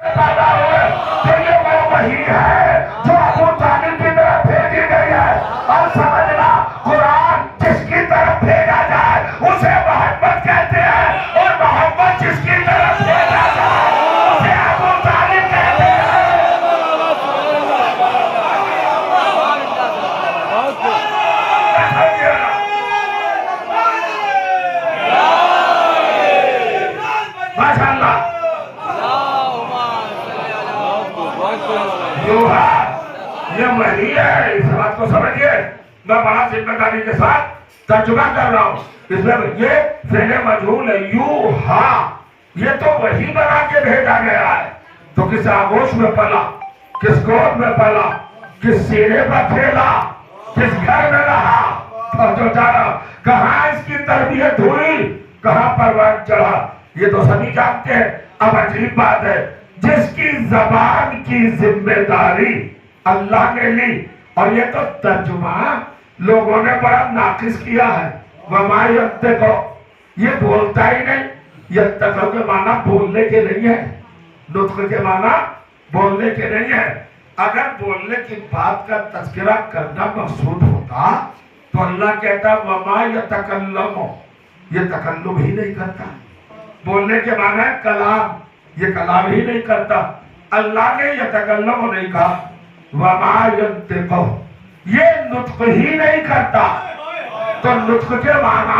پیدا ہوئے تو یہ وہ وحی ہے جو ابو طالب کی طرف بھیجی گئی ہے. اور سمجھنا قرآن جس کی طرف بھیجا جائے اسے محمد کہتے ہیں اور محمد جس کی طرف بھیجا جائے اسے ابو طالب کہتے ہیں. ماشاء اللہ یہ وحی ہے. اس بات کو سمجھیے. میں بڑا ذمہ داری کے ساتھ ترجمہ کر رہا ہوں. اس میں یہ فعل مجہول ہے. یوحا یہ تو وحی بنا کے بھیجا گیا ہے. تو کس آغوش میں پلا, کس گود میں پلا, کس سینے پر کھیلا, کس گھر میں رہا, تو جو جانا کہاں اس کی تربیت ہوئی, کہاں پروان چڑھا, یہ تو سبھی جانتے ہیں. اب عجیب بات ہے, جس کی زبان کی ذمہ داری اللہ نے لی, اور یہ تو ترجمہ لوگوں نے بڑا ناقص کیا ہے. وما ینطقو, یہ بولتا ہی نہیں. ینطقو کے معنی بولنے کے نہیں ہے, نطق کے معنی بولنے کے نہیں ہے. اگر بولنے کی بات کا تذکرہ کرنا مقصود ہوتا تو اللہ کہتا وما یتکلم, یہ تکلم ہی نہیں کرتا. بولنے کے معنی ہے کلام, یہ کلام ہی نہیں کرتا. اللہ نے یتکلم نہیں کہا. وما ینطقو, یہ نطق ہی نہیں کرتا. تو نطق کے معنی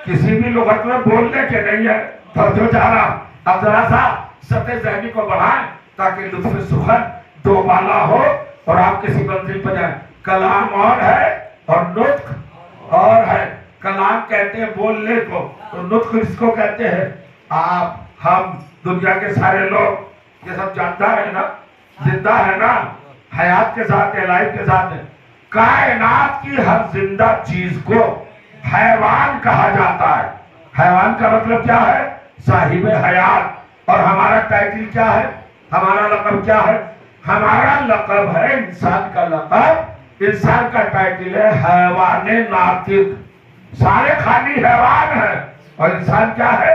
کسی بھی لغت میں بولنے کے نہیں ہے. تو جو جا رہا اب ذرا سا سطح ذہنی کو بڑھائیں تاکہ لطف سخن دو بالا ہو اور آپ کسی منزل پر جائیں. کلام اور ہے اور نطق اور ہے. کلام کہتے ہیں بولنے کو, تو نطق اس کو کہتے ہیں. آپ ہم دنیا کے سارے لوگ یہ سب جانتا ہے نا, زندہ ہے نا, حیات کے ساتھ ہے, لائف کے ساتھ ہے. کائنات کی ہر زندہ چیز کو حیوان کہا جاتا ہے. حیوان کا مطلب کیا ہے؟ صاحب حیات. اور ہمارا ٹائٹل کیا ہے, ہمارا لقب کیا ہے؟ ہمارا لقب ہے انسان کا لقب. انسان کا ٹائٹل ہے حیوان ناطق. سارے خالی حیوان ہیں اور انسان کیا ہے؟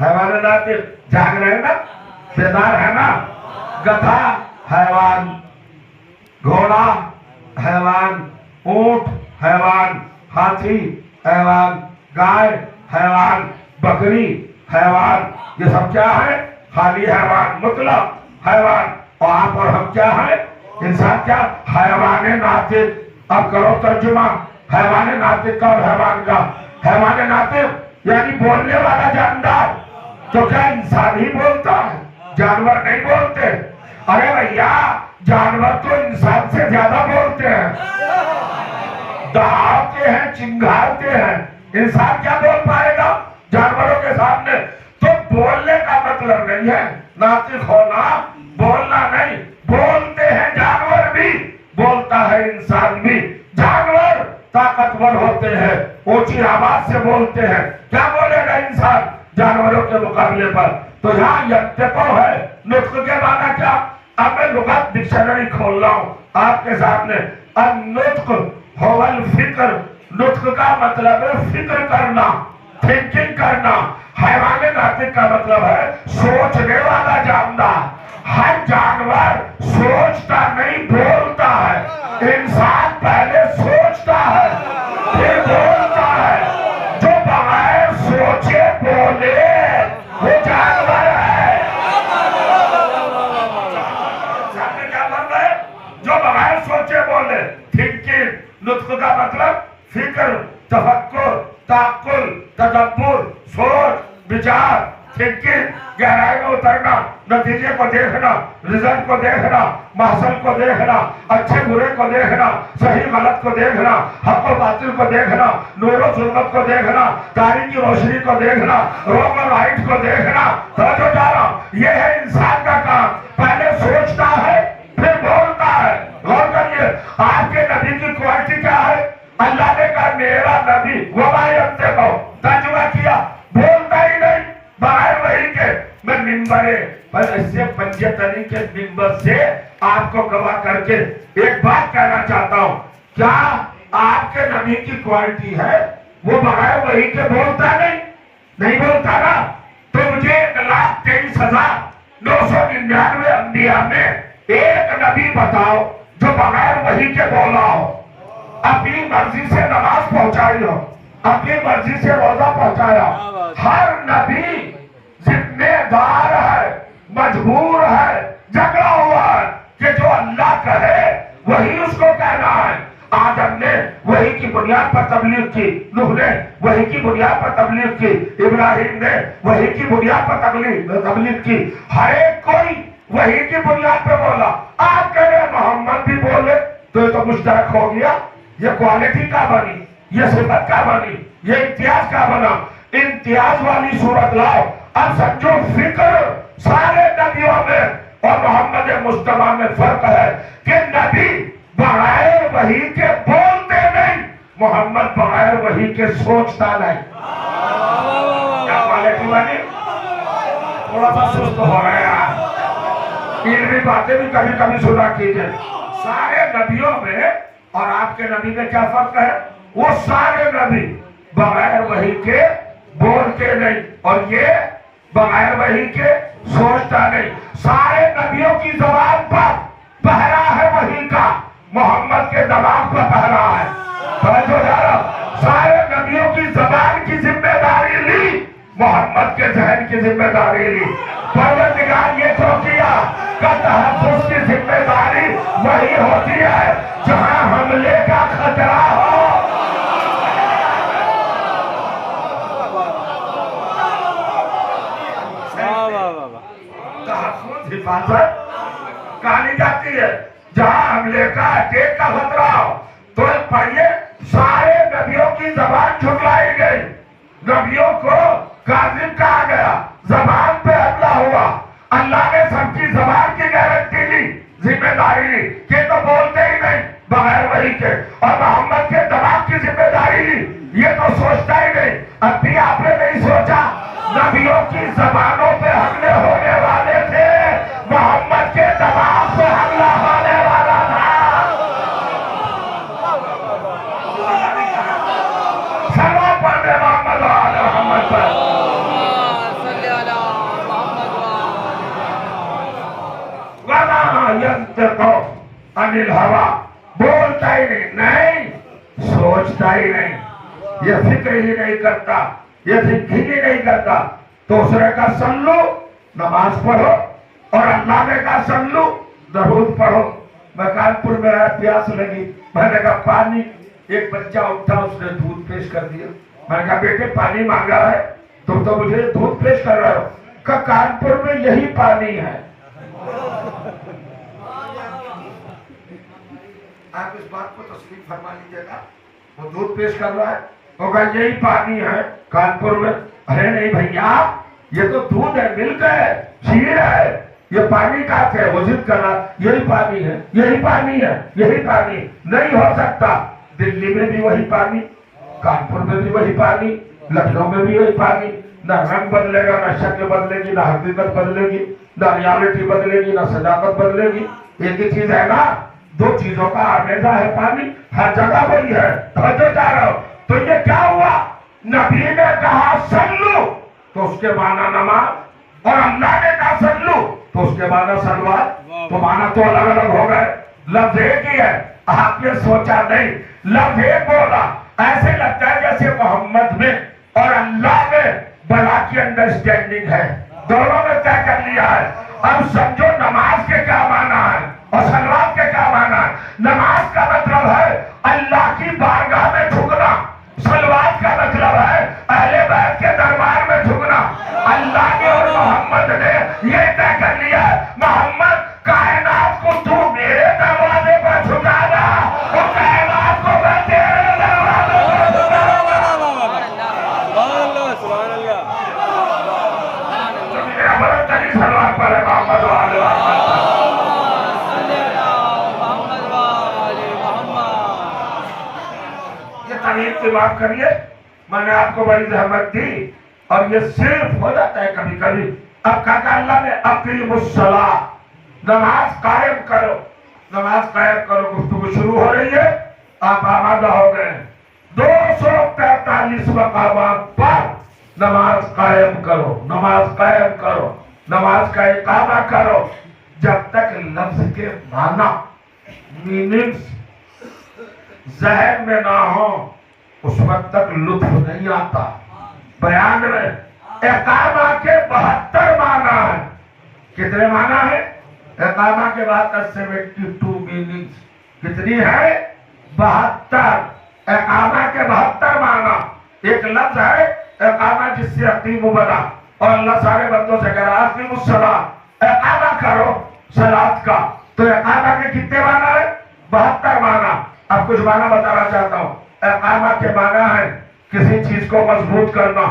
حیوان ناطق. جاگ رہے نا, بیدار ہے نا. گدھا حیوان, گھوڑا حیوان, اونٹ حیوان, ہاتھی حیوان, گائے حیوان, بکری حیوان. یہ سب کیا ہے؟ خالی حیوان, مطلق حیوان. اور آپ اور ہم کیا ہیں؟ انسان کیا؟ حیوان ناطق. اب کرو ترجمہ حیوان ناطق کا اور حیوان کا. حیوان ناطق یعنی بولنے والا جاندار. تو کیا انسان ہی بولتا ہے, جانور نہیں بولتے؟ ارے بھیا جانور تو انسان سے زیادہ بولتے ہیں, دہاتے ہیں, چنگھاڑتے ہیں. انسان کیا بول پائے گا جانوروں کے سامنے؟ تو بولنے کا مطلب نہیں ہے ناطق ہونا, بولنا نہیں. بولتے ہیں جانور بھی, بولتا ہے انسان بھی. جانور طاقتور ہوتے ہیں, اونچی آواز سے بولتے ہیں. کیا بولے گا انسان جانوروں کے مقابلے پر؟ تو یہاں ینطقو ہے. نطق کے معنی کیا؟ اب میں لغت ڈکشنری کھول رہا ہوں آپ کے سامنے. النطق هو الفکر. نطق کا مطلب ہے فکر کرنا, تھنکنگ کرنا. حیوان ناطق کا مطلب ہے سوچنے والا جاندار. ہر جانور سوچتا نہیں, بولتا ہے. انسان پہلے سوچتا ہے پھر بولتا ہے. جو بغیر سوچے بولے وہ جانور ہے. کیا مطلب ہے جو بغیر سوچے بولے؟ تھنکنگ. نطق کا مطلب فکر, تفکر, تعقل, تدبر, سوچ, بچار, تھنکنگ, گہرائی میں اترنا, نتیجے کو دیکھنا, رزلٹ کو دیکھنا, محصل کو دیکھنا, اچھے برے کو دیکھنا, صحیح غلط کو دیکھنا, حق و باطل کو دیکھنا, نور و ظلمت کو دیکھنا, تاریکی روشنی کو دیکھنا, رونگ و رائٹ کو دیکھنا. توجہ جا رہا, یہ ہے انسان کا کام. پہلے سوچتا ہے پھر بولتا ہے. غور کریے آپ کے نبی کی کوالٹی کیا ہے. اللہ نے کہا میرا نبی وما ینطقو, ترجمہ کیا بولتا ہی نہیں بغیر وحی کے. میں منبرے پر ایسے پنجتنی کے منبر سے آپ کو گواہ کر کے ایک بات کہنا چاہتا ہوں. کیا آپ کے نبی کی کوالٹی ہے وہ بغیر وحی کے بولتا نہیں بولتا نا. تو مجھے 1,23,000 999 انبیاء میں ایک نبی بتاؤ جو بغیر وحی کے بولا ہو، اپنی مرضی سے نماز پہنچائی ہو، اپنی مرضی سے روزہ پہنچایا۔ ہر نبی ذمہ دار ہے، مجبور ہے، جھگڑا ہوا ہے کہ جو اللہ کہے وہی اس کو کہنا ہے۔ آدم نے وحی کی بنیاد پر تبلیغ کی، نوح نے وحی کی بنیاد پر تبلیغ کی، ابراہیم نے وحی کی بنیاد پر تبلیغ کی۔ ہر ایک کوئی وحی کی بنیاد پر بولا۔ آپ کہہ رہے محمد بھی بولے تو یہ تو مشترک ہو گیا۔ یہ کوالٹی کا بنی، یہ صفت کا بنی، یہ امتیاز کا بنا۔ امتیاز والی صورت لاؤ۔ اب سمجھو فکر سارے نبیوں میں اور محمد مصطفیٰ میں فرق ہے کہ نبی بغیر وحی کے بولتے نہیں، محمد بغیر وحی کے سوچتا نہیں۔ کیا کوالٹی بنی؟ تھوڑا سا سست ہو رہے ہیں، علمی باتیں بھی کبھی کبھی سنا کیجئے۔ سارے نبیوں میں اور آپ کے نبی میں کیا فرق ہے؟ وہ سارے نبی بغیر وحی کے بولتے نہیں اور یہ بغیر وحی کے سوچتا نہیں۔ سارے نبیوں کی زبان پر پہرا ہے وحی کا، محمد کے دماغ پر پہرا ہے۔ توجہ جارا، سارے نبیوں کی زبان کی ذمہ داری لی، محمد کے ذہن کی ذمہ داری لی۔ پروردگار یہ چوکیا کا تحفظ کی ذمہ داری وہی ہوتی ہے جہاں حملے کا خطرہ ہو۔ تحفظ، حفاظت کہانی جاتی ہے جہاں حملے کا اٹیک کا خطرہ ہو۔ تو پڑھیے، سارے نبیوں کی زبان جھٹلائی گئی، نبیوں کو کاذب کہا گیا، زبان پہ حملہ ہوا۔ اللہ نے سب کی زبان کی گارنٹی لی، ذمہ داری لی کہ تو بولتے ہی نہیں بغیر وحی کے، اور محمد کے دماغ کی ذمہ داری لی، یہ تو سوچتا ہی نہیں۔ اب بھی آپ نے نہیں سوچا نبیوں کی زبانوں پہ حملے ہونے والے تھے، محمد کے دماغ پہ حملہ ہونے والا تھا۔ سلام پڑھنے محمد وعلی محمد پر۔ وَمَا يَنطِقُ عَنِ الْهَوَىٰ، بولتا ہی نہیں، سوچتا ہی نہیں، یہ فکر ہی نہیں کرتا، یہ تھنکنگ ہی نہیں کرتا۔ تو اس نے کہا صلو، نماز پڑھو، اور اللہ نے کہا صلو، درود پڑھو۔ میں کانپور میں آیا، پیاس لگی، میں نے کہا پانی۔ ایک بچہ اٹھا، اس نے دودھ پیش کر دیا۔ میں نے کہا بیٹے پانی مانگا ہے، تم تو مجھے دودھ پیش کر رہے ہو۔ کہا کانپور میں یہی پانی ہے۔ آپ اس بات کو تسلیم فرما لیجیے گا، وہ دودھ پیش کر رہا ہے، وہ کہا یہی پانی ہے کانپور میں۔ ارے نہیں بھیا، یہ تو دودھ ہے، ملک ہے، کھیر ہے، یہ پانی کا ہے۔ وہ ضد کر رہا، یہی پانی ہے، یہی پانی ہے، یہی پانی نہیں ہو سکتا۔ دلی میں بھی وہی پانی، کانپور میں بھی وہی پانی، لکھنؤ میں بھی وہی پانی۔ نہ رنگ بدلے گا، نہ شکل بدلے گی، نہ حقیقت بدلے گی، نہ ریالٹی بدلے گی، نہ صداقت بدلے گی۔ ایک ہی چیز ہے نا، دو چیزوں کا آمیزہ ہے پانی، ہر جگہ وہی ہے۔ توجہ چاہ رہا ہو؟ تو یہ کیا ہوا؟ نبی نے کہا سلو تو اس کے معنی نماز، اور اللہ نے کہا سلو تو اس کے معنی سلوات۔ تو معنی تو الگ الگ ہو گئے، لفظ ایک ہی ہے۔ آپ نے سوچا نہیں، لفظ ایک بولا، ایسے لگتا ہے جیسے محمد میں اور اللہ میں بلا کی انڈرسٹینڈنگ ہے، دونوں نے طے کر لیا ہے۔ اب سمجھو نماز کے کیا معنی ہے اور صلوات کے کیا معنی ہے۔ نماز کا مطلب ہے اللہ کی بارگاہ میں جھکنا، صلوات کا مطلب ہے اہل بیت کے دربار میں جھکنا۔ اللہ نے اور محمد نے یہ طے کر لیا ہے، محمد کائنات کو تو میرے دروازے پر جھکانا، اور کائنات کو میں تیرے دروازے پر جھکانا۔ سلوات پر محمد وعلی یہ طویل کی بات کریے، میں نے آپ کو بڑی زحمت دی اور یہ صرف ہو جاتا ہے کبھی کبھی۔ اب کہا اللہ نے اقیم الصلاۃ، نماز قائم کرو، نماز قائم کرو۔ گفتگو شروع ہو رہی ہے، آپ آمادہ ہو گئے۔ 243 مقامات پر نماز قائم کرو، نماز قائم کرو، نماز کا اقامہ کرو. جب تک لفظ کے معنی میننگز ذہن میں نہ ہو اس وقت تک لطف نہیں آتا. بیان میں اقامہ کے 72 معنی ہیں. کتنے معنی ہیں؟ اقامہ کے بعد 72 میننگز. کتنی ہے؟ 72. اقامہ کے 72 معنی. ایک لفظ ہے اقامہ جس سے اقیم بنا اور اللہ سارے بندوں سے کہہ رہا اقیم الصلاۃ، اقامہ کرو صلاۃ کا. تو اقامہ کے کتنے معنی ہے؟ 72 معنی. اب کچھ معنی بتانا چاہتا ہوں. اقامہ کے معنی ہے کسی چیز کو مضبوط کرنا،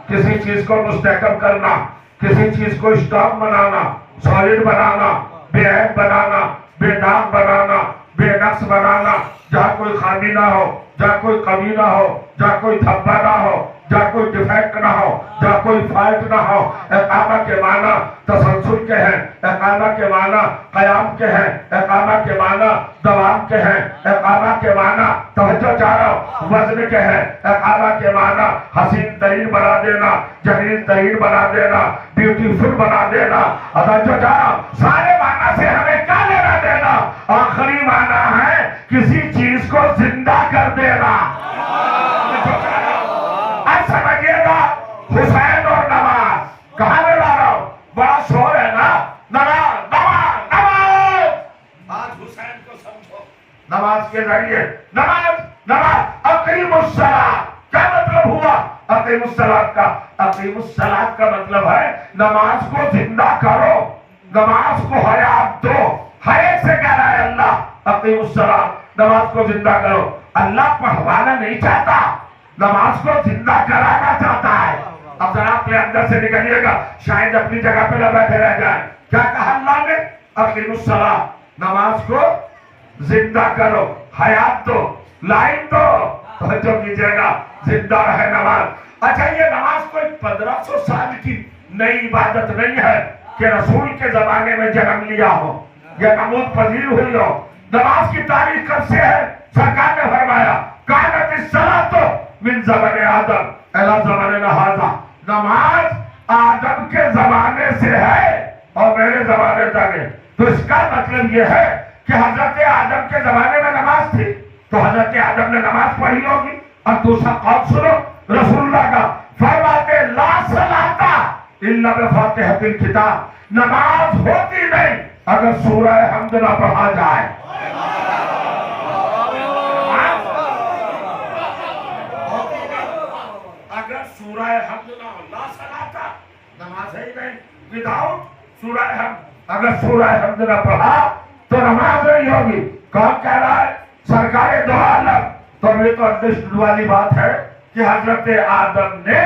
کسی چیز کو مستحکم کرنا، کسی چیز کو اسٹرانگ بنانا، سالڈ بنانا، بے عیب بنانا، بے داغ بنانا، بے نقص بنانا، جہاں کوئی خامی نہ ہو، جہاں کوئی کمی نہ ہو، جہاں کوئی دھبا نہ ہو، جہاں کوئی ڈیفیکٹ نہ ہو، جہاں کوئی فالٹ نہ ہو. اقامہ کے معنی تسلسل کے ہیں، اقامہ کے معنی قیام کے ہیں، اقامہ کے معنی دوام کے ہیں، اقامہ کے معنی توجہ چاہو وزن کے ہیں، اقامہ کے معنی حسین ترین بنا دینا، جمیل ترین بنا دینا، بیوٹیفل بنا دینا. توجہ چاہو سارے معنی سے ہمیں کیا لینا دینا؟ آخری معنی ہے کسی چیز کو زندہ کر دینا. سمجھیے گا حسین اور نماز کہاں میں لا رہا ہوں؟ بڑا شور ہے نا. نماز نماز نماز. آج حسین کو سمجھو. نماز کے ذریعے نماز نماز اقیم الصلاۃ. کیا مطلب ہوا اقیم الصلاۃ کا؟ اقیم الصلاۃ کا مطلب ہے نماز کو زندہ کرو، نماز کو حیات دو. حیات سے کہہ رہا ہے اللہ اقیم الصلاۃ، نماز کو زندہ کرو. اللہ پڑھوانا نہیں چاہتا، نماز کو زندہ کرانا چاہتا ہے. اب ذرا اپنے اندر سے نکلیے گا، شاید اپنی جگہ پہ نہ بیٹھے رہ جائیں. کیا کہا اللہ نے؟ اقیم الصلاۃ، نماز کو زندہ کرو، حیات دو، لائن دو. توجہ کیجیے گا، زندہ رہے نماز. اچھا یہ نماز کوئی 1500 سال کی نئی عبادت نہیں ہے کہ رسول کے زمانے میں جنم لیا ہو یا نمود پذیر ہوئی ہو. نماز کی تاریخ کب سے ہے؟ سرکار نے فرمایا کانت الصلاۃ من زمن آدم الی زمن ھذا. نماز آدم کے زمانے سے ہے اور میرے زمانے تک ہے. تو اس کا مطلب یہ ہے کہ حضرت آدم کے زمانے میں نماز تھی تو حضرت آدم نے نماز پڑھی ہوگی. اور دوسرا قول سنو رسول اللہ کا، فرماتے لا صلاۃ الا بفاتحۃ الکتاب. نماز ہوتی نہیں اگر سورہ حمد نہ پڑھا جائے. اگر سورہ حمد نہ ہو لا صلاۃ، نماز ہی نہیں. وداؤٹ سورہ حمد، اگر سورہ حمد نہ پڑھا تو نماز نہیں ہوگی. کون کہہ رہا ہے؟ سرکار دو عالم. تو یہ تو انڈرسٹوڈ والی بات ہے کہ حضرت آدم نے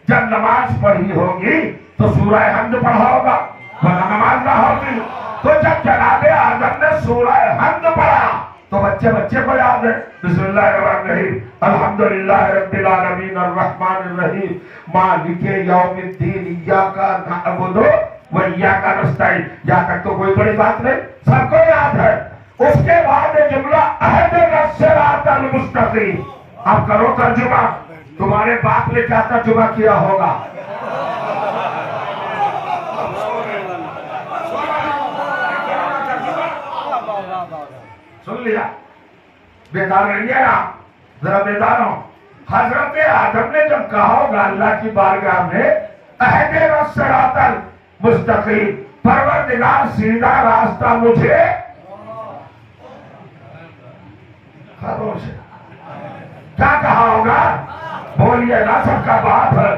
جب نماز پڑھی ہوگی تو سورہ حمد پڑھا ہوگا ورنہ نماز نہ ہوگی. تو جب جناب آدم نے سورہ حمد پڑھا تو بچے کو یاد ہے بسم اللہ الرحمن الرحیم الحمدللہ رب العالمین الرحمن الرحیم مالک یوم الدین ایاک نعبد و ایاک نستعین. یہاں تک تو کوئی بڑی بات نہیں، سب کو یاد ہے. اس کے بعد جملہ اہدنا الصراط المستقیم. اب کرو ترجمہ. تمہارے باپ نے کیا ترجمہ کیا ہوگا؟ سن لیا؟ بیدار نہیں ہے آپ؟ ذرا بیدار ہو. حضرت آدم نے جب کہا ہوگا اللہ کی بارگاہ میں اہدنا الصراط المستقیم، پروردگار سیدھا راستہ مجھے خاموش ہے. کیا کہا ہوگا؟ بولیے نا. سب کا باپ ہے،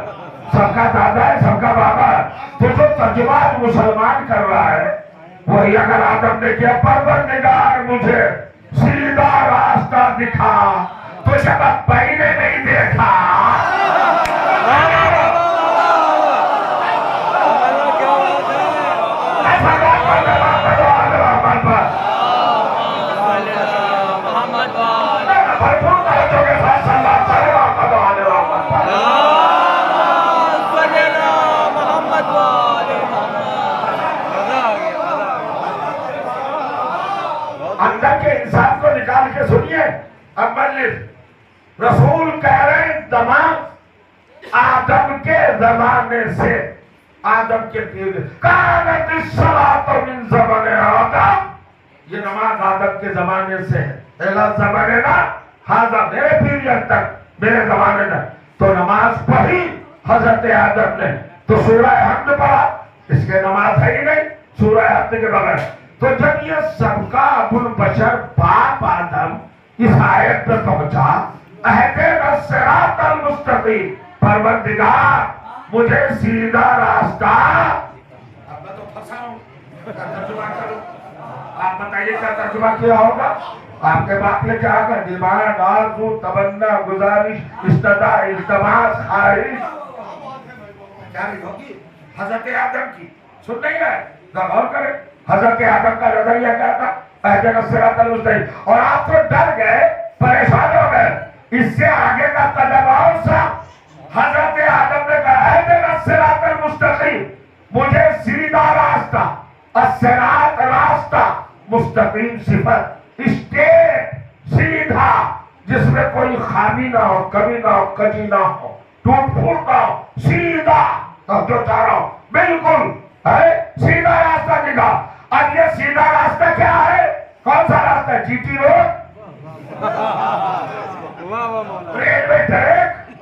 سب کا دادا ہے، سب کا بابا ہے. تو جو ترجمہ مسلمان کر رہا ہے وہی اگر آدم نے کیا پروردگار مجھے سیدھا راستہ دکھا، تو شباب بھائی نے نہیں دیکھا. اندر کے انسان کو نکال کے سنیے. اب رسول کہہ رہے ہیں نماز آدم کے زمانے سے آدم کے پیریڈ کانت الصلاۃ من زمن آدم، یہ نماز آدم کے زمانے سے ہے، الا زماننا ہاذا، میرے پیریڈ تک، میرے زمانے تک تو نماز پڑھی حضرت آدم نے، تو سورہ حمد پڑھا، اس کے نماز ہے ہی نہیں سورہ حمد کے بغیر۔ تو جب یہ سب کا ابو البشر باپ آدم اس آیت پہ پہنچا، اہدنا الصراط المستقیم، پروردگار مجھے سیدھا راستہ، اب میں تو پھنسا ہوں، ترجمہ کروں، آپ بتائیے کیا ترجمہ کیا ہوگا؟ آپ کے باپ نے کیا کہا؟ ڈیمانڈ، آرزو، تمنا، گزارش، استدعا، التماس، خواہش، کیا نہیں ہوگی حضرت آدم کی؟ سن نہیں رہے؟ غور کریں، حضرت آدم کا نظریہ کیا تھا؟ اہدنا الصراط المستقیم، اور آپ تو ڈر گئے، پریشان ہو گئے، اس سے آگے کا قدم اور سا، حضرت آدم نے کہا اہدنا الصراط المستقیم، مجھے سیدھا راستہ، الصراط راستہ، مستقیم صفت، اسٹیٹ، سیدھا، جس میں کوئی خامی نہ ہو، کمی نہ ہو، کجی نہ ہو، ٹوٹ پھوٹ نہ ہو، سیدھا، اب جو چاہ رہا ہوں بالکل ہے، سیدھا راستہ دکھا۔ اب یہ سیدھا راستہ کیا ہے؟ کون سا راستہ؟ G T road, railway track,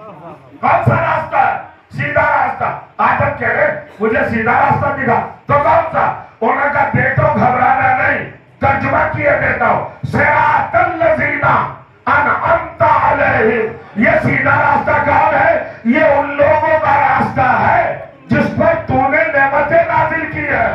کون سا راستہ ہے؟ سیدھا راستہ۔ آدم کہہ رہے مجھے سیدھا راستہ دکھا، تو کون سا؟ انہوں کا بیٹو گھبرانا نہیں، ترجمہ کیے دیتا ہوں، صراط الذین انعمت علیہم، یہ سیدھا راستہ کون ہے؟ یہ ان لوگوں کا راستہ ہے جس پر تو نے نعمتیں نازل کی ہے۔